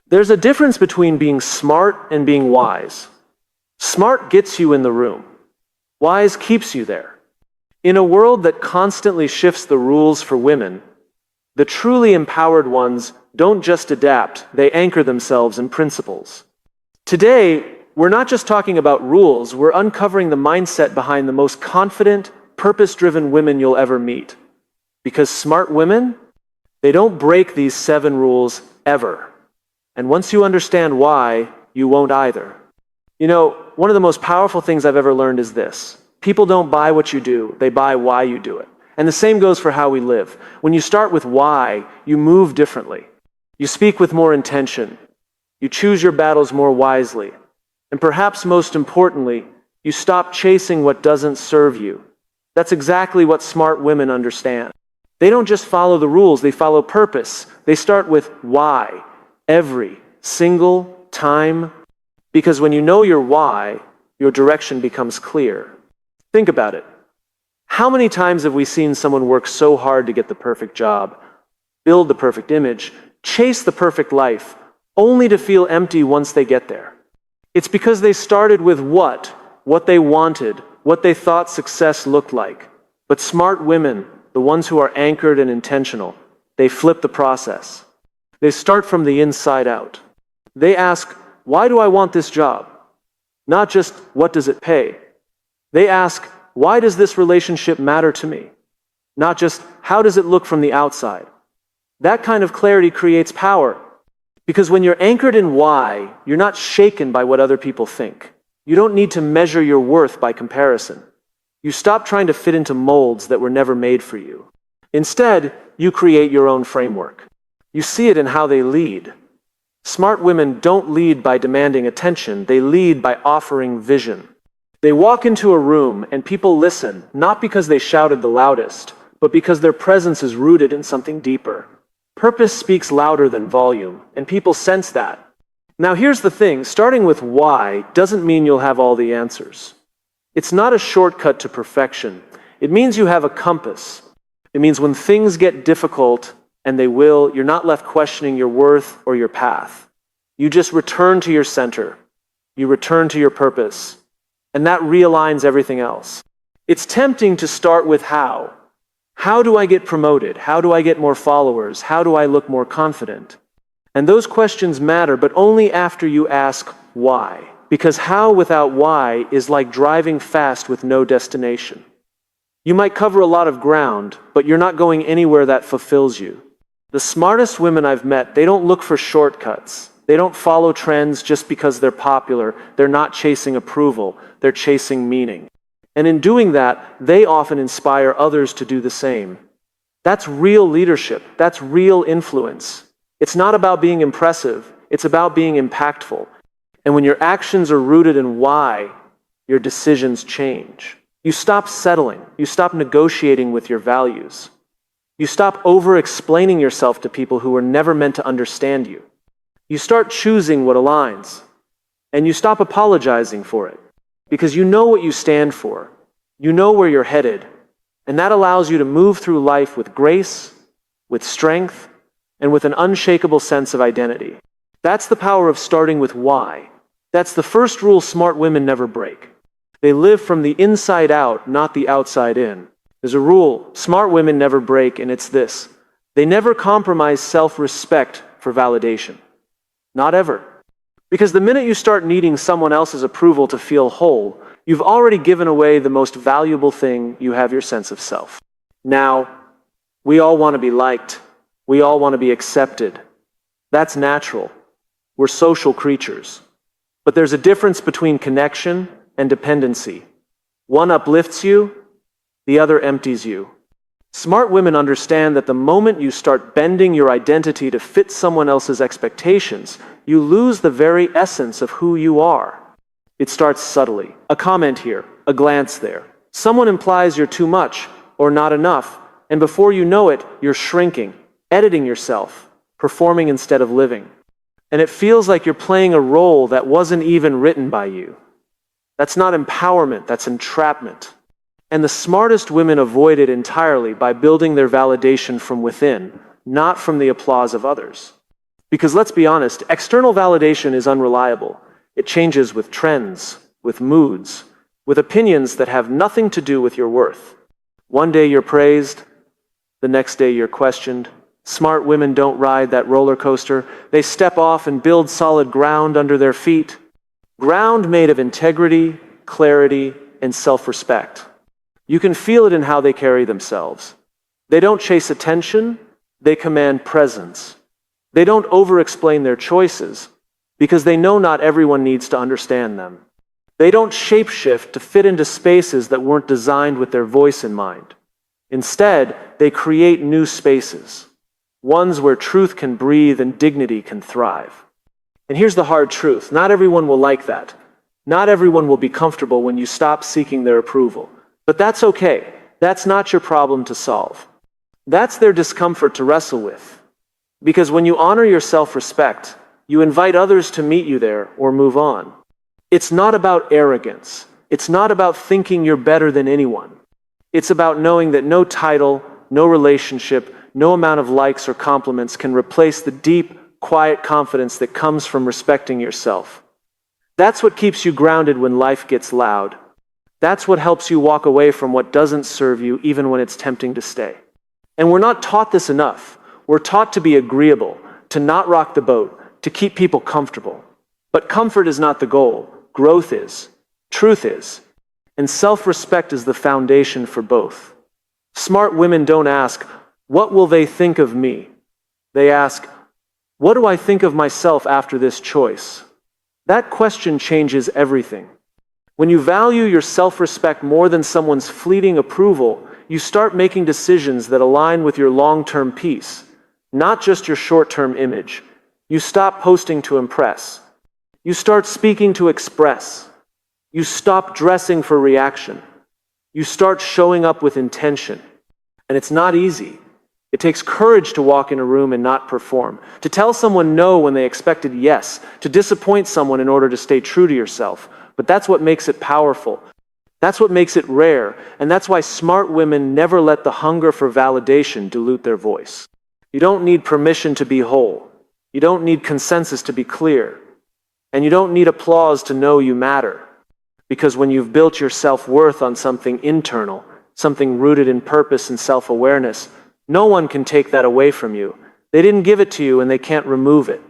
There's a difference between being smart and being wise. Smart gets you in the room. Wise keeps you there. In a world that constantly shifts the rules for women, the truly empowered ones don't just adapt, they anchor themselves in principles. Today, we're not just talking about rules, we're uncovering the mindset behind the most confident, purpose-driven women you'll ever meet. Because smart women, they don't break these 7 rules ever. And once you understand why, you won't either. You know, one of the most powerful things I've ever learned is this. People don't buy what you do, they buy why you do it. And the same goes for how we live. When you start with why, you move differently. You speak with more intention. You choose your battles more wisely. And perhaps most importantly, you stop chasing what doesn't serve you. That's exactly what smart women understand. They don't just follow the rules, they follow purpose. They start with why every single time. Because when you know your why, your direction becomes clear. Think about it. How many times have we seen someone work so hard to get the perfect job, build the perfect image, chase the perfect life, only to feel empty once they get there? It's because they started with what they wanted, what they thought success looked like. But smart women, the ones who are anchored and intentional, they flip the process. They start from the inside out. They ask, why do I want this job? Not just, what does it pay? They ask, why does this relationship matter to me? Not just, how does it look from the outside? That kind of clarity creates power. Because when you're anchored in why, you're not shaken by what other people think. You don't need to measure your worth by comparison. You stop trying to fit into molds that were never made for you. Instead, you create your own framework. You see it in how they lead. Smart women don't lead by demanding attention, they lead by offering vision. They walk into a room and people listen, not because they shouted the loudest, but because their presence is rooted in something deeper. Purpose speaks louder than volume, and people sense that. Now here's the thing, starting with why doesn't mean you'll have all the answers. It's not a shortcut to perfection. It means you have a compass. It means when things get difficult, and they will, you're not left questioning your worth or your path. You just return to your center. You return to your purpose. And that realigns everything else. It's tempting to start with how. How do I get promoted? How do I get more followers? How do I look more confident? And those questions matter, but only after you ask why. Because how without why is like driving fast with no destination. You might cover a lot of ground, but you're not going anywhere that fulfills you. The smartest women I've met, they don't look for shortcuts. They don't follow trends just because they're popular. They're not chasing approval. They're chasing meaning. And in doing that, they often inspire others to do the same. That's real leadership. That's real influence. It's not about being impressive. It's about being impactful. And when your actions are rooted in why, your decisions change. You stop settling. You stop negotiating with your values. You stop over-explaining yourself to people who were never meant to understand you. You start choosing what aligns. And you stop apologizing for it. Because you know what you stand for. You know where you're headed. And that allows you to move through life with grace, with strength, and with an unshakable sense of identity. That's the power of starting with why. That's the first rule smart women never break. They live from the inside out, not the outside in. There's a rule smart women never break, and it's this. They never compromise self-respect for validation. Not ever. Because the minute you start needing someone else's approval to feel whole, you've already given away the most valuable thing you have, your sense of self. Now, we all want to be liked. We all want to be accepted. That's natural. We're social creatures. But there's a difference between connection and dependency. One uplifts you, the other empties you. Smart women understand that the moment you start bending your identity to fit someone else's expectations, you lose the very essence of who you are. It starts subtly. A comment here, a glance there. Someone implies you're too much or not enough, and before you know it, you're shrinking, editing yourself, performing instead of living. And it feels like you're playing a role that wasn't even written by you. That's not empowerment, that's entrapment. And the smartest women avoid it entirely by building their validation from within, not from the applause of others. Because let's be honest, external validation is unreliable. It changes with trends, with moods, with opinions that have nothing to do with your worth. One day you're praised, the next day you're questioned. Smart women don't ride that roller coaster. They step off and build solid ground under their feet. Ground made of integrity, clarity, and self-respect. You can feel it in how they carry themselves. They don't chase attention, they command presence. They don't over-explain their choices because they know not everyone needs to understand them. They don't shapeshift to fit into spaces that weren't designed with their voice in mind. Instead, they create new spaces, ones where truth can breathe and dignity can thrive. And here's the hard truth. Not everyone will like that. Not everyone will be comfortable when you stop seeking their approval. But that's okay. That's not your problem to solve. That's their discomfort to wrestle with. Because when you honor your self-respect, you invite others to meet you there or move on. It's not about arrogance. It's not about thinking you're better than anyone. It's about knowing that no title, no relationship, no amount of likes or compliments can replace the deep, quiet confidence that comes from respecting yourself. That's what keeps you grounded when life gets loud. That's what helps you walk away from what doesn't serve you even when it's tempting to stay. And we're not taught this enough. We're taught to be agreeable, to not rock the boat, to keep people comfortable. But comfort is not the goal. Growth is. Truth is. And self-respect is the foundation for both. Smart women don't ask, "What will they think of me?" They ask, "What do I think of myself after this choice?" That question changes everything. When you value your self-respect more than someone's fleeting approval, you start making decisions that align with your long-term peace, not just your short-term image. You stop posting to impress. You start speaking to express. You stop dressing for reaction. You start showing up with intention. And it's not easy. It takes courage to walk in a room and not perform, to tell someone no when they expected yes, to disappoint someone in order to stay true to yourself. But that's what makes it powerful. That's what makes it rare, and that's why smart women never let the hunger for validation dilute their voice. You don't need permission to be whole. You don't need consensus to be clear. And you don't need applause to know you matter. Because when you've built your self-worth on something internal, something rooted in purpose and self-awareness, no one can take that away from you. They didn't give it to you and they can't remove it.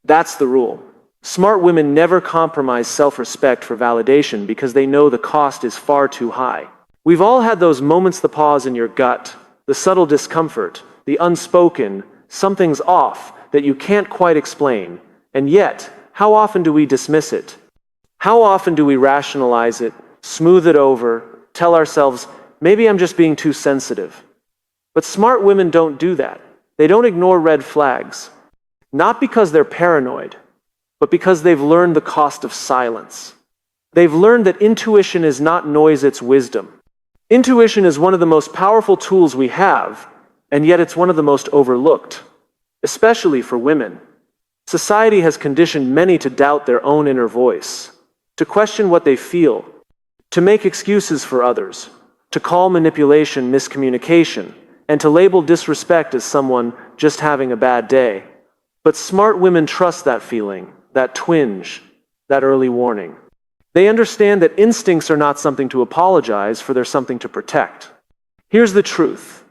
That's the rule. Smart women never compromise self-respect for validation because they know the cost is far too high. We've all had those moments, the pause in your gut, the subtle discomfort, the unspoken, something's off that you can't quite explain. And yet, how often do we dismiss it? How often do we rationalize it, smooth it over, tell ourselves, maybe I'm just being too sensitive? But smart women don't do that. They don't ignore red flags. Not because they're paranoid, but because they've learned the cost of silence. They've learned that intuition is not noise, it's wisdom. Intuition is one of the most powerful tools we have, and yet it's one of the most overlooked, especially for women. Society has conditioned many to doubt their own inner voice, to question what they feel, to make excuses for others, to call manipulation miscommunication, and to label disrespect as someone just having a bad day. But smart women trust that feeling, that twinge, that early warning. They understand that instincts are not something to apologize for, they're something to protect. Here's the truth.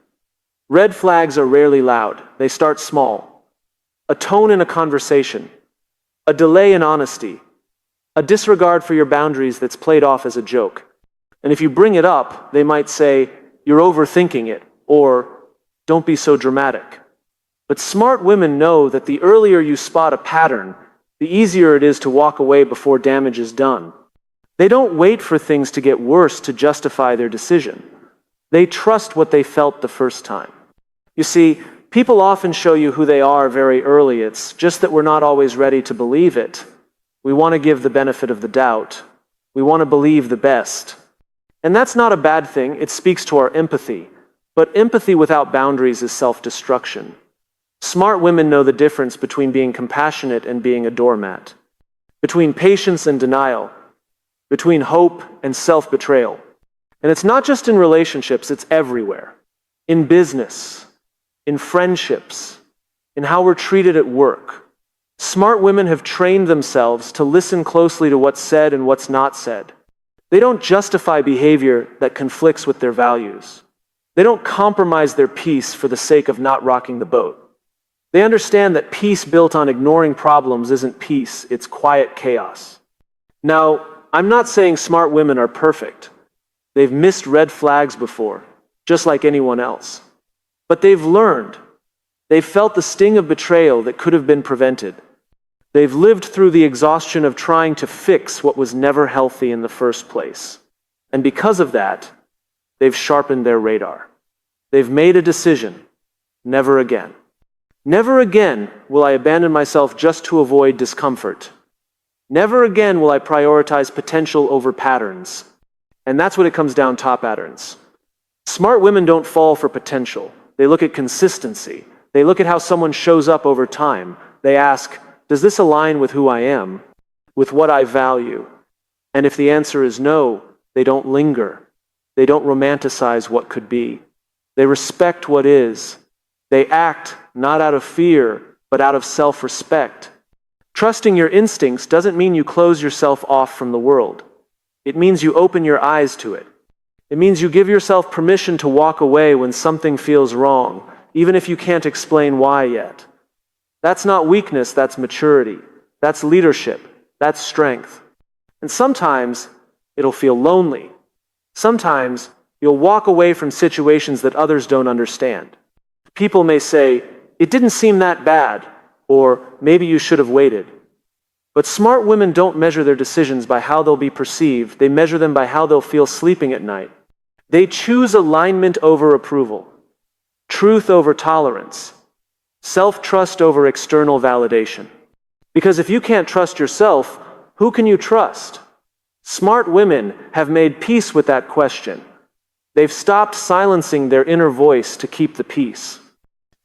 Red flags are rarely loud. They start small. A tone in a conversation, a delay in honesty, a disregard for your boundaries that's played off as a joke. And if you bring it up, they might say, "You're overthinking it," or "Don't be so dramatic." But smart women know that the earlier you spot a pattern, the easier it is to walk away before damage is done. They don't wait for things to get worse to justify their decision. They trust what they felt the first time. You see, people often show you who they are very early. It's just that we're not always ready to believe it. We want to give the benefit of the doubt. We want to believe the best. And that's not a bad thing. It speaks to our empathy. But empathy without boundaries is self-destruction. Smart women know the difference between being compassionate and being a doormat, between patience and denial, between hope and self-betrayal. And it's not just in relationships, it's everywhere. In business, in friendships, in how we're treated at work. Smart women have trained themselves to listen closely to what's said and what's not said. They don't justify behavior that conflicts with their values. They don't compromise their peace for the sake of not rocking the boat. They understand that peace built on ignoring problems isn't peace, it's quiet chaos. Now, I'm not saying smart women are perfect. They've missed red flags before, just like anyone else. But they've learned. They've felt the sting of betrayal that could have been prevented. They've lived through the exhaustion of trying to fix what was never healthy in the first place. And because of that, they've sharpened their radar. They've made a decision. Never again. Never again will I abandon myself just to avoid discomfort. Never again will I prioritize potential over patterns. And that's what it comes down to, patterns. Smart women don't fall for potential. They look at consistency. They look at how someone shows up over time. They ask, does this align with who I am, with what I value? And if the answer is no, they don't linger. They don't romanticize what could be. They respect what is. They act not out of fear, but out of self-respect. Trusting your instincts doesn't mean you close yourself off from the world. It means you open your eyes to it. It means you give yourself permission to walk away when something feels wrong, even if you can't explain why yet. That's not weakness, that's maturity. That's leadership. That's strength. And sometimes it'll feel lonely. Sometimes you'll walk away from situations that others don't understand. People may say, it didn't seem that bad, or maybe you should have waited. But smart women don't measure their decisions by how they'll be perceived. They measure them by how they'll feel sleeping at night. They choose alignment over approval, truth over tolerance, self-trust over external validation. Because if you can't trust yourself, who can you trust? Smart women have made peace with that question. They've stopped silencing their inner voice to keep the peace.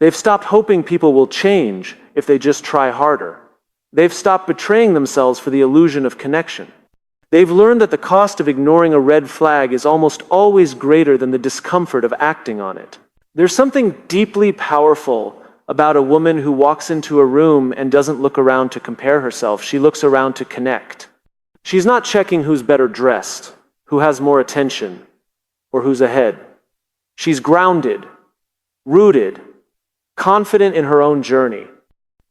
They've stopped hoping people will change if they just try harder. They've stopped betraying themselves for the illusion of connection. They've learned that the cost of ignoring a red flag is almost always greater than the discomfort of acting on it. There's something deeply powerful about a woman who walks into a room and doesn't look around to compare herself. She looks around to connect. She's not checking who's better dressed, who has more attention, or who's ahead. She's grounded, rooted, confident in her own journey.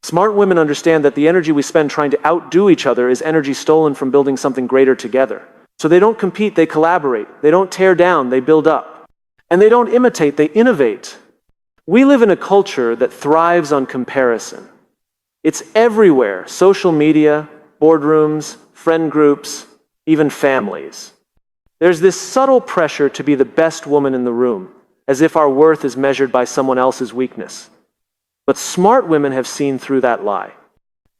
Smart women understand that the energy we spend trying to outdo each other is energy stolen from building something greater together. So they don't compete, they collaborate. They don't tear down, they build up. And they don't imitate, they innovate. We live in a culture that thrives on comparison. It's everywhere: social media, boardrooms, friend groups, even families. There's this subtle pressure to be the best woman in the room, as if our worth is measured by someone else's weakness. But smart women have seen through that lie.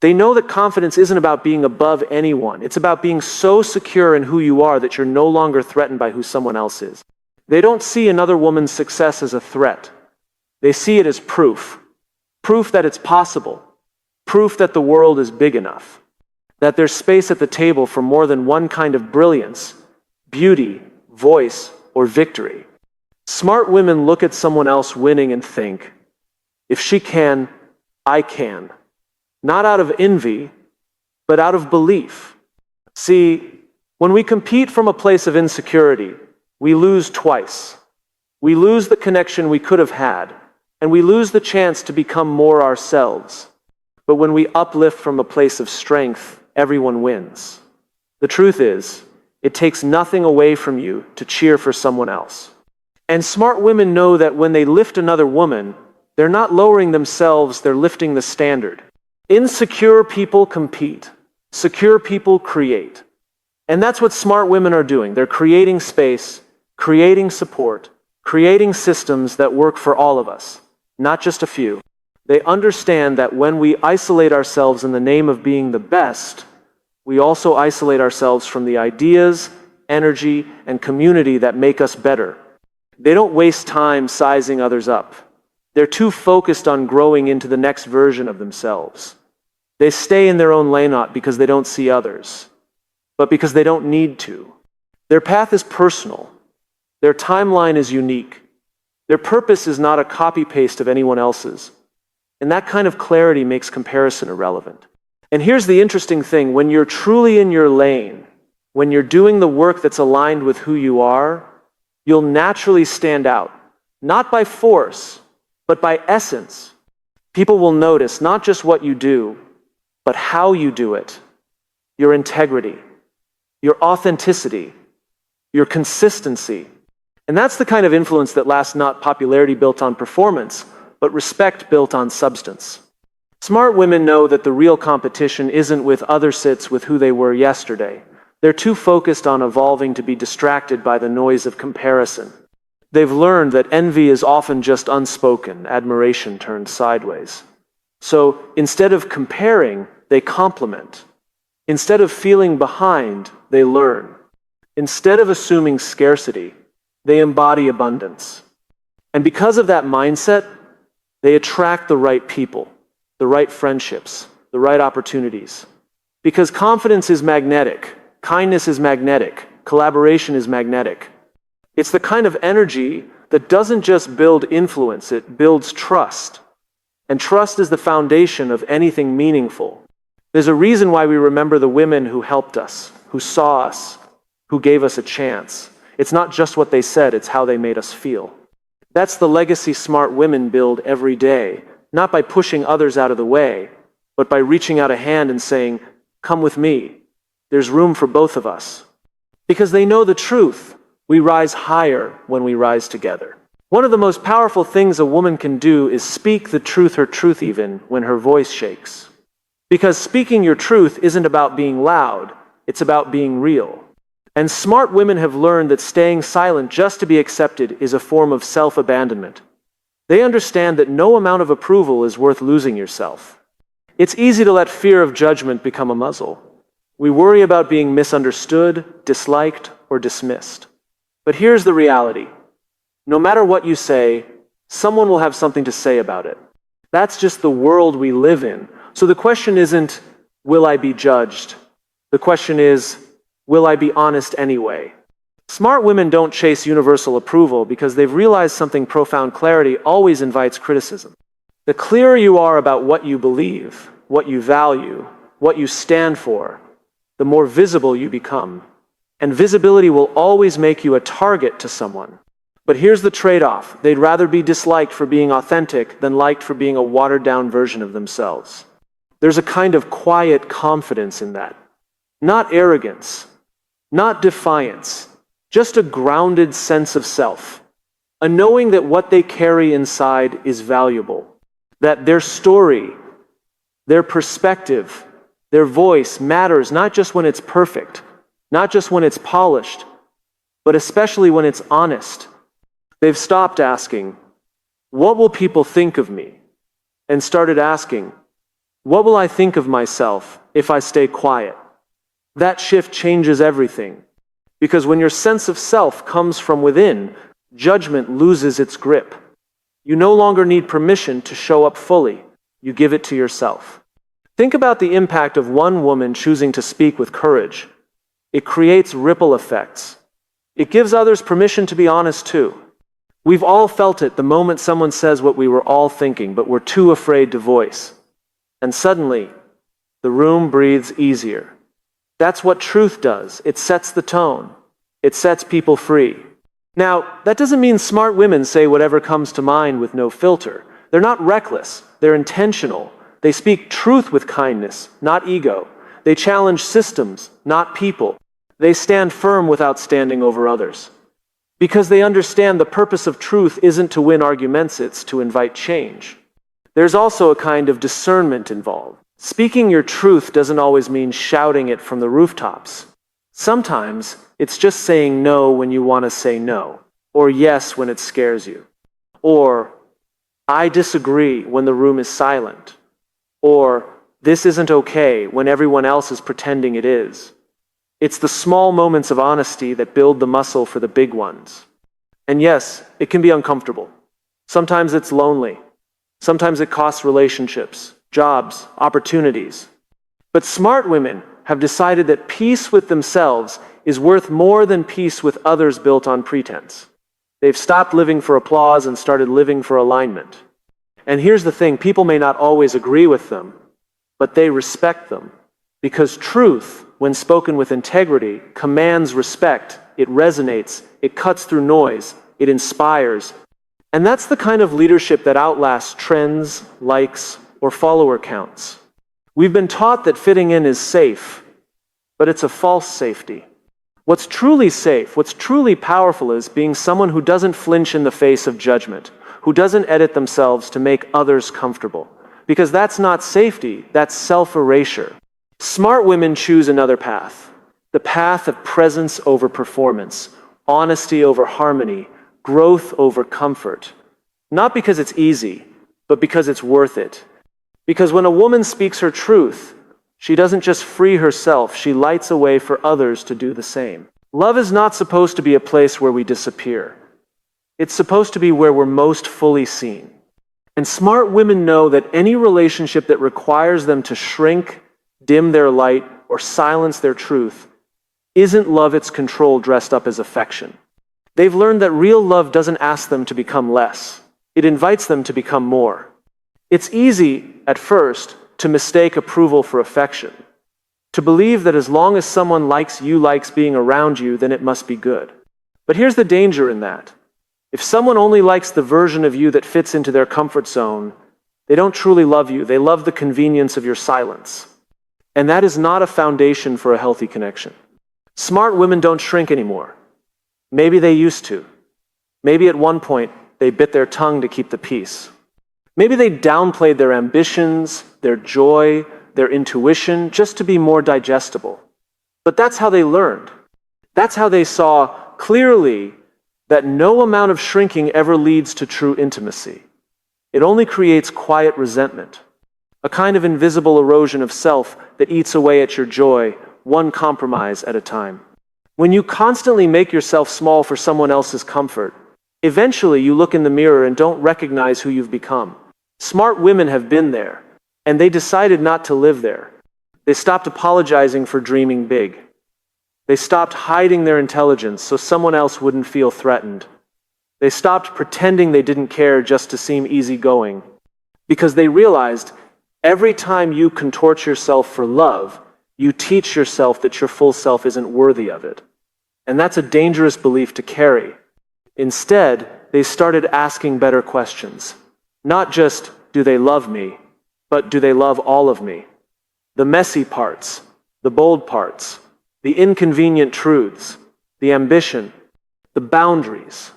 They know that confidence isn't about being above anyone. It's about being so secure in who you are that you're no longer threatened by who someone else is. They don't see another woman's success as a threat. They see it as proof. Proof that it's possible. Proof that the world is big enough. That there's space at the table for more than one kind of brilliance, beauty, voice, or victory. Smart women look at someone else winning and think, if she can, I can. Not out of envy, but out of belief. See, when we compete from a place of insecurity, we lose twice. We lose the connection we could have had, and we lose the chance to become more ourselves. But when we uplift from a place of strength, everyone wins. The truth is, it takes nothing away from you to cheer for someone else. And smart women know that when they lift another woman, they're not lowering themselves, they're lifting the standard. Insecure people compete. Secure people create. And that's what smart women are doing. They're creating space, creating support, creating systems that work for all of us, not just a few. They understand that when we isolate ourselves in the name of being the best, we also isolate ourselves from the ideas, energy, and community that make us better. They don't waste time sizing others up. They're too focused on growing into the next version of themselves. They stay in their own lane not because they don't see others, but because they don't need to. Their path is personal. Their timeline is unique. Their purpose is not a copy-paste of anyone else's. And that kind of clarity makes comparison irrelevant. And here's the interesting thing: when you're truly in your lane, when you're doing the work that's aligned with who you are, you'll naturally stand out, not by force, but by essence. People will notice not just what you do, but how you do it, your integrity, your authenticity, your consistency. And that's the kind of influence that lasts, not popularity built on performance, but respect built on substance. Smart women know that the real competition isn't with others, it's with who they were yesterday. They're too focused on evolving to be distracted by the noise of comparison. They've learned that envy is often just unspoken admiration turned sideways. So instead of comparing, they compliment. Instead of feeling behind, they learn. Instead of assuming scarcity, they embody abundance. And because of that mindset, they attract the right people, the right friendships, the right opportunities. Because confidence is magnetic, kindness is magnetic, collaboration is magnetic. It's the kind of energy that doesn't just build influence, it builds trust. And trust is the foundation of anything meaningful. There's a reason why we remember the women who helped us, who saw us, who gave us a chance. It's not just what they said, it's how they made us feel. That's the legacy smart women build every day, not by pushing others out of the way, but by reaching out a hand and saying, "Come with me. There's room for both of us." Because they know the truth. We rise higher when we rise together. One of the most powerful things a woman can do is speak the truth, her truth, even when her voice shakes. Because speaking your truth isn't about being loud, it's about being real. And smart women have learned that staying silent just to be accepted is a form of self-abandonment. They understand that no amount of approval is worth losing yourself. It's easy to let fear of judgment become a muzzle. We worry about being misunderstood, disliked, or dismissed. But here's the reality. No matter what you say, someone will have something to say about it. That's just the world we live in. So the question isn't, will I be judged? The question is, will I be honest anyway? Smart women don't chase universal approval because they've realized something profound: clarity always invites criticism. The clearer you are about what you believe, what you value, what you stand for, the more visible you become. And visibility will always make you a target to someone. But here's the trade-off. They'd rather be disliked for being authentic than liked for being a watered-down version of themselves. There's a kind of quiet confidence in that. Not arrogance, not defiance, just a grounded sense of self. A knowing that what they carry inside is valuable. That their story, their perspective, their voice matters not just when it's perfect, not just when it's polished, but especially when it's honest. They've stopped asking, "What will people think of me?" and started asking, "What will I think of myself if I stay quiet?" That shift changes everything. Because when your sense of self comes from within, judgment loses its grip. You no longer need permission to show up fully. You give it to yourself. Think about the impact of one woman choosing to speak with courage. It creates ripple effects. It gives others permission to be honest too. We've all felt it the moment someone says what we were all thinking, but we're too afraid to voice. And suddenly, the room breathes easier. That's what truth does. It sets the tone. It sets people free. Now, that doesn't mean smart women say whatever comes to mind with no filter. They're not reckless. They're intentional. They speak truth with kindness, not ego. They challenge systems, not people. They stand firm without standing over others. Because they understand the purpose of truth isn't to win arguments, it's to invite change. There's also a kind of discernment involved. Speaking your truth doesn't always mean shouting it from the rooftops. Sometimes it's just saying no when you want to say no, or yes when it scares you, or I disagree when the room is silent, or this isn't okay when everyone else is pretending it is. It's the small moments of honesty that build the muscle for the big ones. And yes, it can be uncomfortable. Sometimes it's lonely. Sometimes it costs relationships, jobs, opportunities. But smart women have decided that peace with themselves is worth more than peace with others built on pretense. They've stopped living for applause and started living for alignment. And here's the thing, people may not always agree with them, but they respect them. Because truth, when spoken with integrity, commands respect. It resonates, it cuts through noise, it inspires. And that's the kind of leadership that outlasts trends, likes, or follower counts. We've been taught that fitting in is safe, but it's a false safety. What's truly safe, what's truly powerful is being someone who doesn't flinch in the face of judgment, who doesn't edit themselves to make others comfortable. Because that's not safety, that's self-erasure. Smart women choose another path. The path of presence over performance, honesty over harmony, growth over comfort. Not because it's easy, but because it's worth it. Because when a woman speaks her truth, she doesn't just free herself, she lights a way for others to do the same. Love is not supposed to be a place where we disappear. It's supposed to be where we're most fully seen. And smart women know that any relationship that requires them to shrink, dim their light, or silence their truth isn't love, it's control dressed up as affection. They've learned that real love doesn't ask them to become less. It invites them to become more. It's easy, at first, to mistake approval for affection. To believe that as long as someone likes you, likes being around you, then it must be good. But here's the danger in that. If someone only likes the version of you that fits into their comfort zone, they don't truly love you. They love the convenience of your silence. And that is not a foundation for a healthy connection. Smart women don't shrink anymore. Maybe they used to. Maybe at one point they bit their tongue to keep the peace. Maybe they downplayed their ambitions, their joy, their intuition, just to be more digestible. But that's how they learned. That's how they saw clearly that no amount of shrinking ever leads to true intimacy. It only creates quiet resentment, a kind of invisible erosion of self that eats away at your joy, one compromise at a time. When you constantly make yourself small for someone else's comfort, eventually you look in the mirror and don't recognize who you've become. Smart women have been there, and they decided not to live there. They stopped apologizing for dreaming big. They stopped hiding their intelligence so someone else wouldn't feel threatened. They stopped pretending they didn't care just to seem easygoing. Because they realized every time you contort yourself for love, you teach yourself that your full self isn't worthy of it. And that's a dangerous belief to carry. Instead, they started asking better questions. Not just, do they love me, but do they love all of me? The messy parts, the bold parts, the inconvenient truths, the ambition, the boundaries,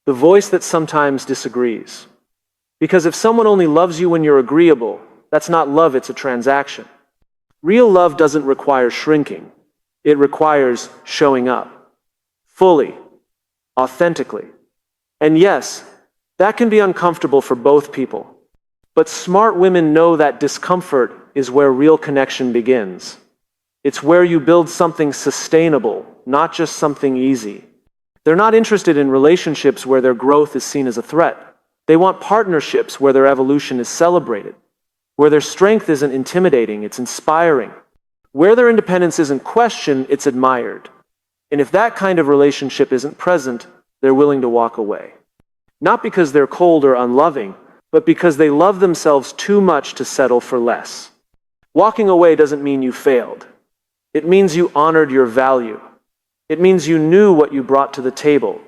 the voice that sometimes disagrees. Because if someone only loves you when you're agreeable, that's not love, it's a transaction. Real love doesn't require shrinking. It requires showing up. Fully. Authentically. And yes, that can be uncomfortable for both people. But smart women know that discomfort is where real connection begins. It's where you build something sustainable, not just something easy. They're not interested in relationships where their growth is seen as a threat. They want partnerships where their evolution is celebrated. Where their strength isn't intimidating, it's inspiring. Where their independence isn't questioned, it's admired. And if that kind of relationship isn't present, they're willing to walk away. Not because they're cold or unloving, but because they love themselves too much to settle for less. Walking away doesn't mean you failed. It means you honored your value. It means you knew what you brought to the table.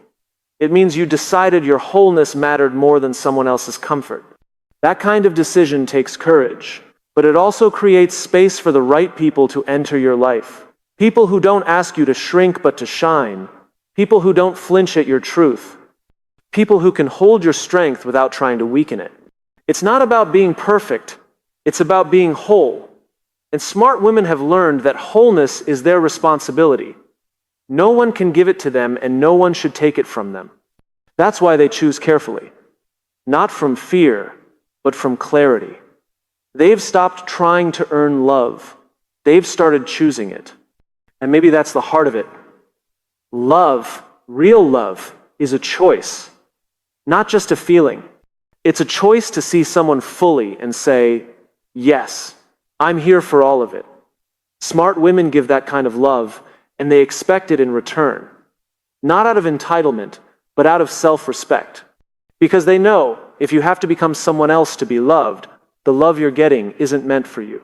It means you decided your wholeness mattered more than someone else's comfort. That kind of decision takes courage, but it also creates space for the right people to enter your life. People who don't ask you to shrink but to shine. People who don't flinch at your truth. People who can hold your strength without trying to weaken it. It's not about being perfect. It's about being whole. And smart women have learned that wholeness is their responsibility. No one can give it to them, and no one should take it from them. That's why they choose carefully. Not from fear, but from clarity. They've stopped trying to earn love. They've started choosing it. And maybe that's the heart of it. Love, real love, is a choice, not just a feeling. It's a choice to see someone fully and say, yes, I'm here for all of it. Smart women give that kind of love, and they expect it in return. Not out of entitlement, but out of self-respect. Because they know if you have to become someone else to be loved, the love you're getting isn't meant for you.